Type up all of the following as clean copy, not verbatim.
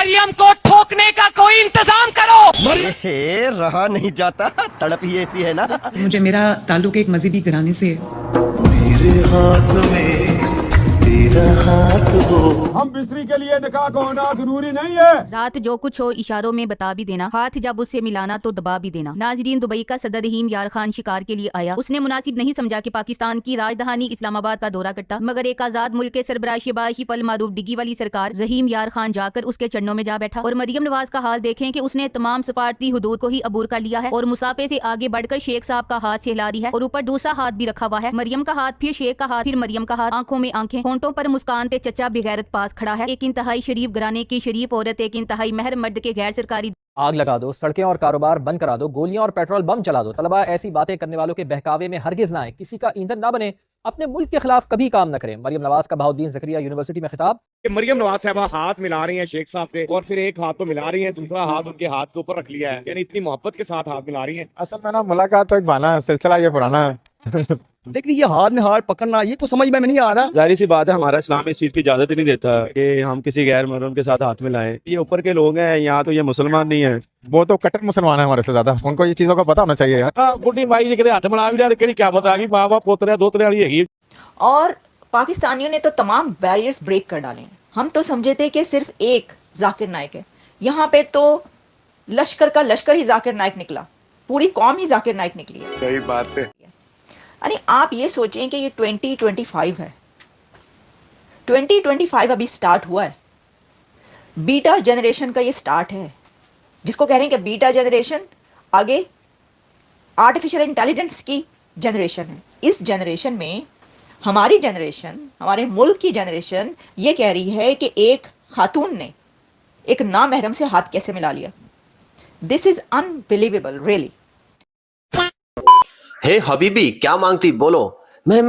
मरियम को ठोकने का कोई इंतजाम करो। रहा नहीं जाता, तड़प ही ऐसी है ना। मुझे मेरा ताल्लुक एक मजहबी घराने से है। मेरे हाथ में तेरा हाथ हो। हम बिस्त्री के लिए निकाह को होना जरूरी नहीं है। रात जो कुछ हो इशारों में बता भी देना, हाथ जब उससे मिलाना तो दबा भी देना। नाजरीन, दुबई का सदर रहीम यार खान शिकार के लिए आया। उसने मुनासिब नहीं समझा कि पाकिस्तान की राजधानी इस्लामाबाद का दौरा करता, मगर एक आजाद मुल्क के सरबराह शहबाज पल मारूफ डिग्गी वाली सरकार रहीम यार खान जाकर उसके चरणों में जा बैठा। और मरियम नवाज का हाल देखें कि उसने तमाम सफारती हुदूद को ही अबूर कर लिया है और मुसाफे से आगे बढ़कर शेख साहब का हाथ से हिला रही है और ऊपर दूसरा हाथ भी रखा हुआ है। मरियम का हाथ, फिर शेख का हाथ, फिर मरियम का हाथ। आंखों में आंखें, होंठों पर मुस्कान ते चचा बेगैरत पास खड़ा है। एक इंतहाई शरीफ घराने की शरीफ औरत एक इंतहाई महर मर्द के गैर सरकारी। आग लगा दो, सड़कें और कारोबार बंद करा दो, गोलियां और पेट्रोल बम चला दो। तलबा ऐसी बातें करने वालों के बहकावे में हरगिज ना आए, किसी का ईंधन ना बने, अपने मुल्क के खिलाफ कभी काम न करें। मरियम नवाज का बहाउद्दीन ज़करिया यूनिवर्सिटी में खिताब। मरियम नवाज साहबा हाथ मिला रही हैं शेख साहब से और फिर एक हाथ तो मिला रही हैं, दूसरा हाथ उनके हाथ के ऊपर रख लिया है, यानी इतनी मोहब्बत के साथ हाथ मिला रही हैं। असल में ना मुलाकात तो एक बहाना है, सिलसिला ये पुराना है। लेकिन ये हाथ में हाथ पकड़ना, ये कुछ समझ में नहीं आ रहा। जाहिर सी बात है, हमारा इस्लाम इस चीज़ की इजाज़त ही नहीं देता कि हम किसी गैर मुहर्रम के साथ हाथ मिलाएं। ये ऊपर के लोग हैं, यहाँ तो ये मुसलमान नहीं है। वो तो कट्टर मुसलमान है हमारे से ज्यादा, उनको ये चीजों का पता होना चाहिए यार। बुढ़ी माई जी हाथ मिला भी क्या पता कि बाबा पोतरे दोतरे वाली है। और पाकिस्तानियों ने तो तमाम बैरियर्स ब्रेक कर डाले हैं। हम तो समझे थे कि सिर्फ एक जाकिर नाइक है, यहाँ पे तो लश्कर का लश्कर ही जाकिर नाइक निकला, पूरी कौम ही जाकिर नाइक निकली है। सही बात है। अरे आप ये सोचें कि ये 2025 है, 2025 अभी स्टार्ट हुआ है। बीटा जनरेशन का ये स्टार्ट है, जिसको कह रहे हैं कि बीटा जनरेशन आगे आर्टिफिशियल इंटेलिजेंस की जनरेशन है। इस जनरेशन में हमारी जनरेशन, हमारे मुल्क की जनरेशन ये कह रही है कि एक खातून ने एक नामहरम से हाथ कैसे मिला लिया। This is unbelievable really. Hey हबीबी, क्या मांगती बोलो। मैं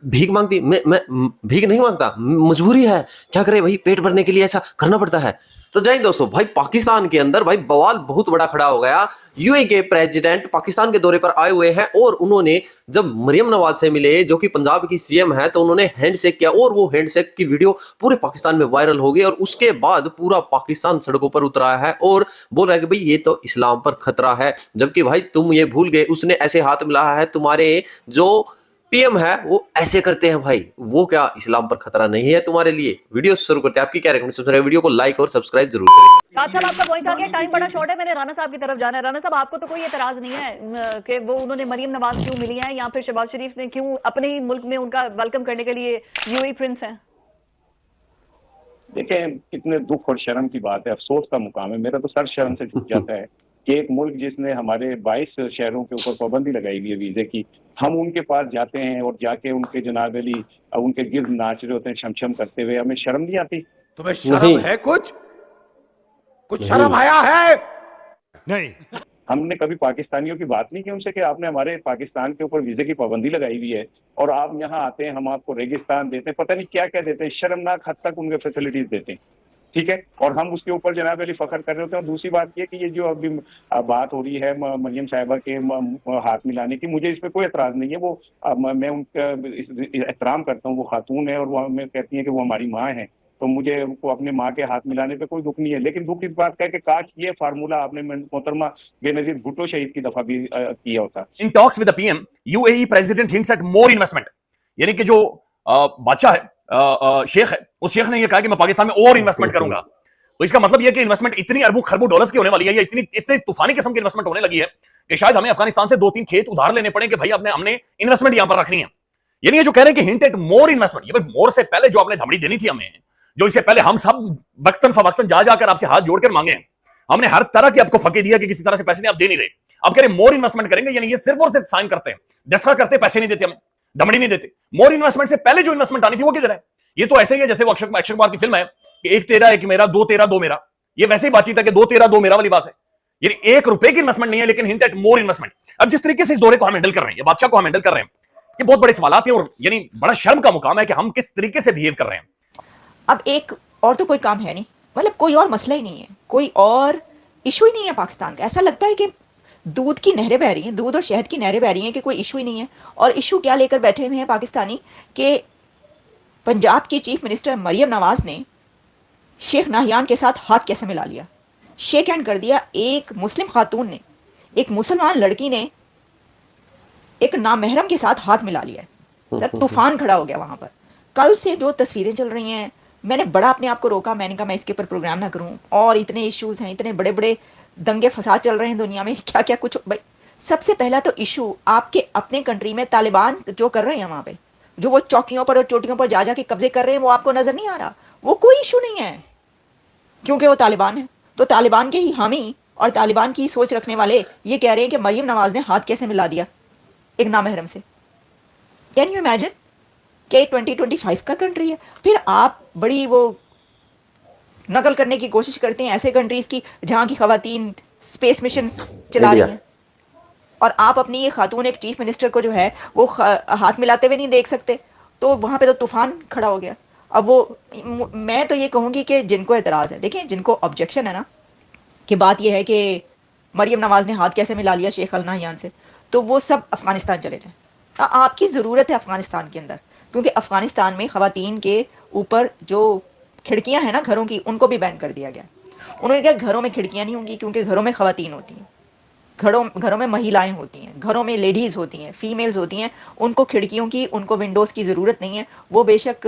भीख मांगती। मैं भीख नहीं मांगता, मजबूरी है। क्या करे भाई, पेट भरने के लिए ऐसा करना पड़ता है। तो जाइए दोस्तों, भाई पाकिस्तान के अंदर भाई बवाल बहुत बड़ा खड़ा हो गया। यूएई के प्रेसिडेंट पाकिस्तान के दौरे पर आए हुए हैं और उन्होंने जब मरियम नवाज से मिले, जो कि पंजाब की सीएम है, तो उन्होंने हैंडशेक किया और वो हैंडशेक की वीडियो पूरे पाकिस्तान में वायरल हो गई। और उसके बाद पूरा पाकिस्तान सड़कों पर उतरा है और बोल रहा है कि भाई ये तो इस्लाम पर खतरा है। जबकि भाई तुम ये भूल गए, उसने ऐसे हाथ मिलाया है, तुम्हारे जो पीएम है वो ऐसे करते हैं भाई, वो क्या इस्लाम पर खतरा नहीं है तुम्हारे लिए? वीडियो शुरू करते हैं। आपकी क्या रिकमेंडेशन है? वीडियो को लाइक और सब्सक्राइब जरूर करें। आपका पॉइंट आ गया, टाइम बड़ा शॉर्ट है, मैंने राना साहब की तरफ जाना है। राना साहब, आपको तो कोई एतराज नहीं है कि वो उन्होंने मरियम नवाज क्यों मिली है या फिर शहबाज शरीफ ने क्यों अपने ही मुल्क में उनका वेलकम करने के लिए यूएई प्रिंस हैं? देखें, कितने दुख और शर्म की बात है, अफसोस का मुकाम है। मेरा तो सर शर्म से झुक जाता है कि एक मुल्क जिसने हमारे 22 शहरों के ऊपर पाबंदी लगाई हुई है वीजे की, हम उनके पास जाते हैं और जाके उनके जनाब अली उनके गिर्द नाच रहे होते हैं शमशम करते हुए। हमें शर्म नहीं आती? तुम्हें शर्म है? कुछ शर्म आया है? नहीं, हमने कभी पाकिस्तानियों की बात नहीं की उनसे कि आपने हमारे पाकिस्तान के ऊपर वीजे की पाबंदी लगाई हुई है और आप यहाँ आते हैं, हम आपको रेगिस्तान देते हैं, पता नहीं क्या क्या देते हैं, शर्मनाक हद तक उनके फैसिलिटीज देते हैं। ठीक है, और हम उसके ऊपर जनाब अली फख्र कर रहे होते हैं। और दूसरी बात ये कि ये जो अभी बात हो रही है मरियम साहिबा के हाथ मिलाने की, मुझे इस पर कोई एतराज नहीं है। वो मैं उनका एहतराम करता हूँ, वो खातून है और वो हमें कहती है कि वो हमारी माँ है, तो मुझे उनको अपने माँ के हाथ मिलाने पे कोई दुख नहीं है। लेकिन दुख इस बात का है कि काश ये फार्मूला आपने मोहतरमा बेनजीर भुट्टो शहीद की दफा भी किया होता। In talks with the PM, UAE president hints at more investment. यानी कि जो बादशाह है, शेख है, उस शेख ने यह कहा कि मैं पाकिस्तान में और इन्वेस्टमेंट करूंगा। तो इसका मतलब यह कि इन्वेस्टमेंट इतनी अरबों खरबों डॉलर्स की होने वाली है, या इतनी तूफानी किस्म की इन्वेस्टमेंट होने लगी है कि शायद हमें अफगानिस्तान से 2-3 खेत उधार लेने पड़े कि भाई हमने इन्वेस्टमेंट यहां पर रखनी है। यानी ये जो कह रहे हैं कि हिंट एट मोर इन्वेस्टमेंट, ये भाई मोर से पहले जो आपने धमड़ी देनी थी हमें, जो इससे पहले हम सब वक्तन फवक्तन जा जाकर आपसे हाथ जोड़कर मांगे, हमने हर तरह की आपको फके दिया कि किसी तरह से पैसे नहीं आप दे नहीं रहे। अब कह रहे मोर इन्वेस्टमेंट करेंगे, यानी ये सिर्फ और सिर्फ साइन करते हैं, दस्तखत करते, पैसे नहीं देते, हमें धमड़ी नहीं देते। मोर इन्वेस्टमेंट से पहले जो इन्वेस्टमेंट आनी थी वो किधर है? ये तो ऐसे ही है जैसे वो अक्षय कुमार की फिल्म है कि एक तेरा एक मेरा, दो तेरा दो मेरा। ये वैसे ही बातचीत है कि दो तेरा दो मेरा वाली बात है। ये 1 रुपए की इन्वेस्टमेंट नहीं है, लेकिन हिंट एट मोर इन्वेस्टमेंट। अब जिस तरीके से इस दौरे को हम हैंडल कर रहे हैं, ये बादशाह को हम हैंडल कर रहे हैं, ये बहुत बड़े सवालात हैं और यानी बड़ा शर्म का मुकाम है कि हम किस तरीके से बिहेव कर रहे हैं। अब एक और तो कोई काम है नहीं, मतलब कोई और मसला ही नहीं है, कोई और इशू ही नहीं है पाकिस्तान का। ऐसा लगता है कि दूध की नहरें बह रही हैं, दूध और शहद की नहरें बह रही हैं कि कोई इशू ही नहीं है। और इशू क्या लेकर बैठे हुए हैं पाकिस्तानी कि पंजाब की चीफ मिनिस्टर मरियम नवाज ने शेख नाहियान के साथ हाथ कैसे मिला लिया, शेक हैंड कर दिया। एक मुस्लिम खातून ने, एक मुसलमान लड़की ने एक नामहरम के साथ हाथ मिला लिया है। तूफान खड़ा हो गया वहां पर। कल से जो तस्वीरें चल रही हैं, मैंने बड़ा अपने आप को रोका, मैंने कहा मैं इसके ऊपर प्रोग्राम ना करूं, और इतने इश्यूज हैं, इतने बड़े बड़े दंगे फसाद चल रहे हैं दुनिया में, क्या क्या कुछ। भाई सबसे पहला तो इशू आपके अपने कंट्री में तालिबान जो कर रहे हैं वहां पे, जो वो चौकियों पर और चोटियों पर जा जा के कब्जे कर रहे हैं, वो आपको नजर नहीं आ रहा। वो कोई इशू नहीं है क्योंकि वो तालिबान है। तो तालिबान के ही हामी और तालिबान की सोच रखने वाले ये कह रहे हैं कि मरियम नवाज ने हाथ कैसे मिला दिया एक नामहरम से। कैन यू इमेजिन कि 2025 का कंट्री है, फिर आप बड़ी वो नकल करने की कोशिश करते हैं ऐसे कंट्रीज की जहां की खवातीन स्पेस मिशन चला रही हैं, और आप अपनी ये खातून एक चीफ मिनिस्टर को जो है वो हाथ मिलाते हुए नहीं देख सकते। तो वहां पे तो तूफान खड़ा हो गया। अब वो मैं तो ये कहूंगी कि जिनको एतराज़ है, देखिए जिनको ऑब्जेक्शन है ना कि बात ये है कि मरियम नवाज ने हाथ कैसे मिला लिया शेख अल नाहियान से, तो वो सब अफगानिस्तान चले जाएं। आपकी ज़रूरत है अफगानिस्तान के अंदर, क्योंकि अफगानिस्तान में खवातीन के ऊपर जो खिड़कियां हैं ना घरों की, उनको भी बैन कर दिया गया। उन्होंने कहा घरों में खिड़कियां नहीं होंगी क्योंकि घरों में खवातीन होती हैं, घरों में महिलाएं होती हैं, घरों में लेडीज़ होती हैं, फीमेल्स होती हैं, उनको खिड़कियों की, उनको विंडोज़ की ज़रूरत नहीं है। वो बेशक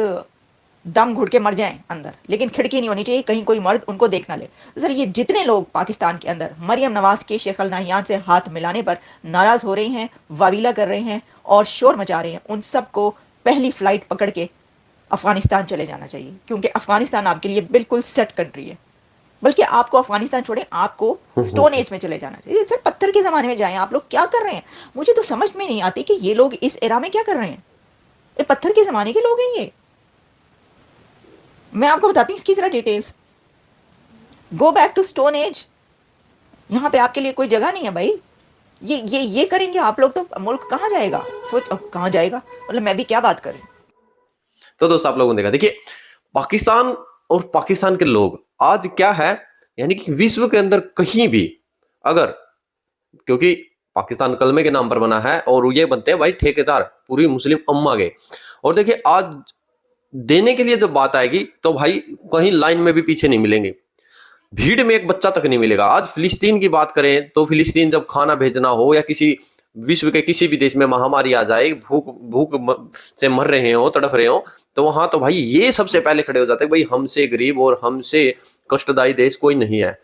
दम घुट के मर जाएं अंदर, लेकिन खिड़की नहीं होनी चाहिए, कहीं कोई मर्द उनको देख ना ले। सर ये जितने लोग पाकिस्तान के अंदर मरियम नवाज के शेख अल नाहियान से हाथ मिलाने पर नाराज़ हो रहे हैं, वावीला कर रहे हैं और शोर मचा रहे हैं, उन सबको पहली फ़्लाइट पकड़ के अफ़गानिस्तान चले जाना चाहिए, क्योंकि अफ़गानिस्तान आपके लिए बिल्कुल सेट कंट्री है। बल्कि आपको अफ़गानिस्तान छोड़े, आपको स्टोन एज में चले जाना चाहिए। सर पत्थर के ज़माने में जाएं। आप लोग क्या कर रहे हैं? मुझे तो समझ में नहीं आती कि ये लोग इस एरा में क्या कर रहे हैं। ये पत्थर के ज़माने के लोग हैं ये। मैं आपको बताती हूँ इसकी जरा details. Go back to stone age. यहाँ पे आपके लिए कोई जगह नहीं है भाई। ये करेंगे आप लोग तो मुल्क कहाँ जाएगा? सोच कहाँ जाएगा, मतलब मैं भी क्या बात करूं। तो दोस्तों आप लोगों ने देखा, देखिए पाकिस्तान और पाकिस्तान के लोग आज क्या है, यानी कि विश्व के अंदर कहीं भी अगर, क्योंकि पाकिस्तान कलमे के नाम पर बना है और ये बनते हैं भाई ठेकेदार पूरी मुस्लिम उम्मा के। और देखिए आज देने के लिए जब बात आएगी तो भाई कहीं लाइन में भी पीछे नहीं मिलेंगे, भीड़ में एक बच्चा तक नहीं मिलेगा। आज फिलिस्तीन की बात करें तो फिलिस्तीन जब खाना भेजना हो या किसी विश्व के किसी भी देश में महामारी आ जाए, भूख से मर रहे हो, तड़प रहे हो, तो वहां तो भाई ये सबसे पहले खड़े हो जाते हैं, भाई हमसे गरीब और हमसे कष्टदायी देश कोई नहीं है।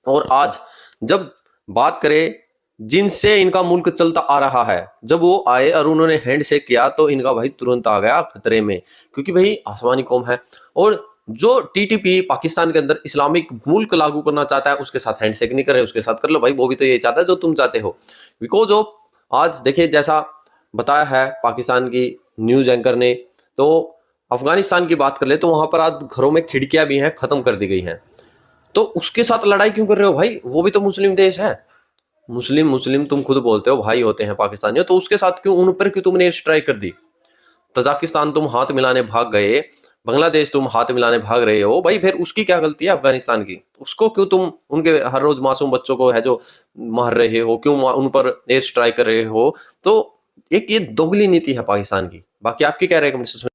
और आज जब बात करें जिनसे इनका मुल्क चलता आ रहा है, जब वो आए और उन्होंने हैंडशेक किया तो इनका भाई तुरंत आ गया खतरे में, क्योंकि भाई आसमानी कौम है। और जो टीटीपी पाकिस्तान के अंदर इस्लामिक मुल्क लागू करना चाहता है उसके साथ हैंडशेक नहीं कर रहे, उसके साथ कर लो भाई, वो भी तो ये चाहता है जो तुम चाहते हो। बिकॉज ऑफ आज देखिए जैसा बताया है पाकिस्तान की न्यूज एंकर ने, तो अफगानिस्तान की बात कर ले तो वहां पर आज घरों में खिड़कियां भी हैं, खत्म कर दी गई हैं। तो उसके साथ लड़ाई क्यों कर रहे हो भाई? वो भी तो मुस्लिम देश है। मुस्लिम तुम खुद बोलते हो भाई होते हैं पाकिस्तानी, तो उसके साथ क्यों, उन पर क्यों तुमने एयर स्ट्राइक कर दी? तजाकिस्तान तुम हाथ मिलाने भाग गए, बांग्लादेश तुम हाथ मिलाने भाग रहे हो भाई, फिर उसकी क्या गलती है अफगानिस्तान की? उसको क्यों तुम उनके हर रोज मासूम बच्चों को है जो मार रहे हो, क्यों उन पर एयर स्ट्राइक कर रहे हो? तो एक ये दोगली नीति है पाकिस्तान की। बाकी आपकी क्या राय है?